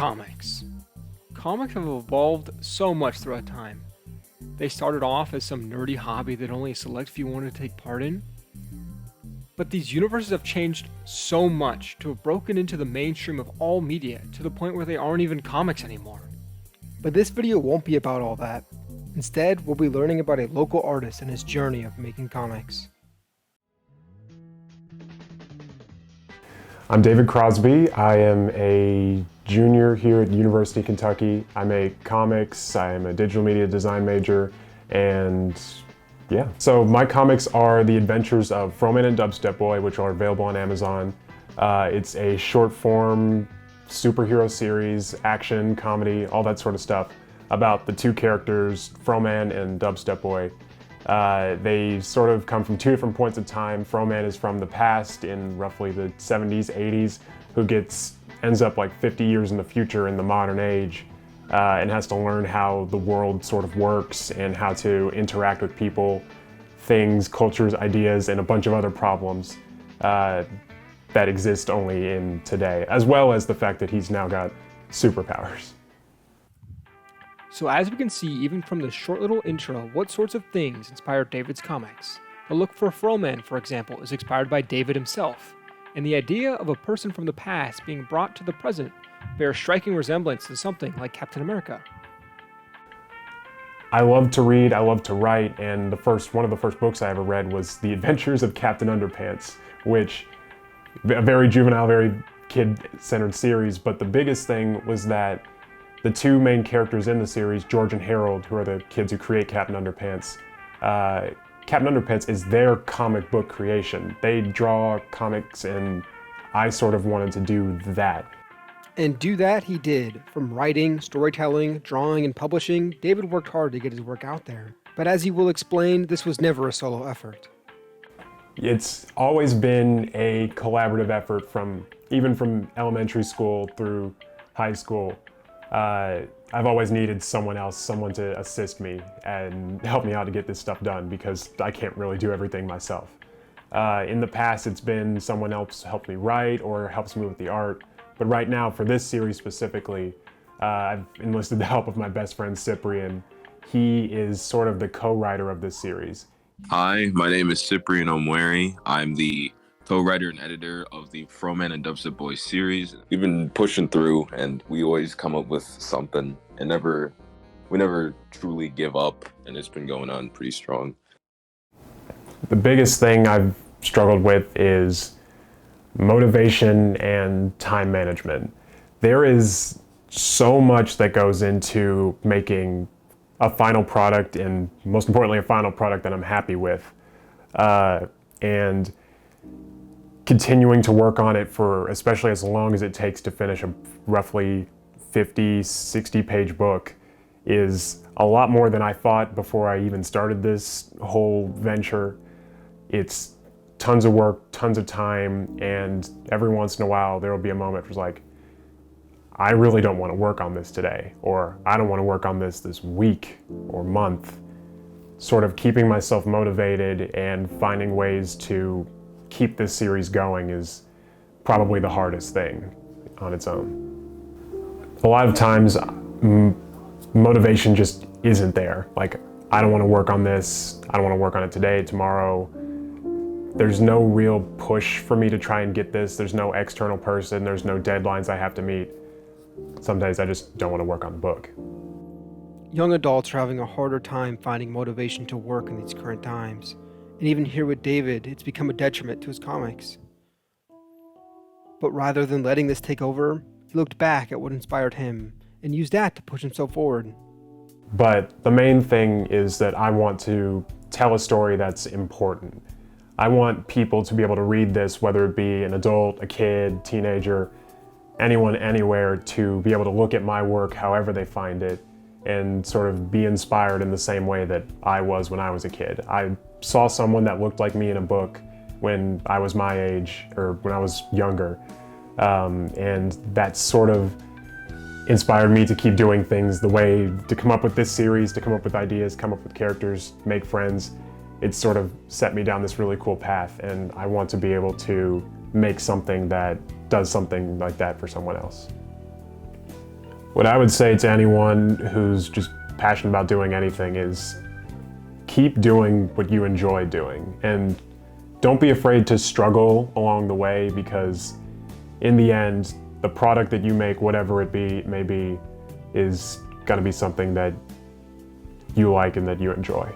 Comics. Comics have evolved so much throughout time. They started off as some nerdy hobby that only a select few wanted to take part in. But these universes have changed so much to have broken into the mainstream of all media to the point where they aren't even comics anymore. But this video won't be about all that. Instead, we'll be learning about a local artist and his journey of making comics. I'm David Crosby. I am a junior here at University of Kentucky. I make comics, I am a digital media design major, and yeah. So my comics are the adventures of Fro-man and Dubstep Boy, which are available on Amazon. It's a short form superhero series, action, comedy, all that sort of stuff about the two characters, Fro-man and Dubstep Boy. They sort of come from two different points in time. Fro-man is from the past in roughly the 70s, 80s, who ends up like 50 years in the future in the modern age and has to learn how the world sort of works and how to interact with people, things, cultures, ideas, and a bunch of other problems that exist only in today, as well as the fact that he's now got superpowers. So as we can see even from this short little intro, what sorts of things inspired David's comics? The look for Fro-man, for example, is inspired by David himself, and the idea of a person from the past being brought to the present bears striking resemblance to something like Captain America. I love to read, I love to write, and one of the first books I ever read was The Adventures of Captain Underpants, which a very juvenile, very kid-centered series, but the biggest thing was that the two main characters in the series, George and Harold, who are the kids who create Captain Underpants, Captain Underpants is their comic book creation. They draw comics, and I sort of wanted to do that. And do that he did. From writing, storytelling, drawing, and publishing, David worked hard to get his work out there. But as he will explain, this was never a solo effort. It's always been a collaborative effort even from elementary school through high school. I've always needed someone to assist me and help me out to get this stuff done because I can't really do everything myself. In the past, it's been someone else helps me write or helps me with the art. But right now, for this series specifically, I've enlisted the help of my best friend Cyprian. He is sort of the co-writer of this series. Hi, my name is Cyprian Omweri. I'm the co-writer and editor of the Fro-man and Dubstep Boys series. We've been pushing through and we always come up with something and we never truly give up, and it's been going on pretty strong. The biggest thing I've struggled with is motivation and time management. There is so much that goes into making a final product, and most importantly, a final product that I'm happy with. And continuing to work on it for especially as long as it takes to finish a roughly 50, 60 page book is a lot more than I thought before I even started this whole venture. It's tons of work, tons of time, and every once in a while there will be a moment where it's like, I really don't want to work on this today, or I don't want to work on this week or month. Sort of keeping myself motivated and finding ways to keep this series going is probably the hardest thing on its own. A lot of times, motivation just isn't there. Like, I don't want to work on this, I don't want to work on it today, tomorrow. There's no real push for me to try and get this. There's no external person, there's no deadlines I have to meet. Some days I just don't want to work on the book. Young adults are having a harder time finding motivation to work in these current times. And even here with David, it's become a detriment to his comics. But rather than letting this take over, he looked back at what inspired him and used that to push himself forward. But the main thing is that I want to tell a story that's important. I want people to be able to read this, whether it be an adult, a kid, teenager, anyone, anywhere, to be able to look at my work however they find it and sort of be inspired in the same way that I was when I was a kid. I saw someone that looked like me in a book when I was my age or when I was younger, and that sort of inspired me to keep doing things the way, to come up with this series, to come up with ideas, come up with characters, make friends. It's sort of set me down this really cool path, and I want to be able to make something that does something like that for someone else. What I would say to anyone who's just passionate about doing anything is keep doing what you enjoy doing, and don't be afraid to struggle along the way, because in the end, the product that you make, whatever it may be, is going to be something that you like and that you enjoy.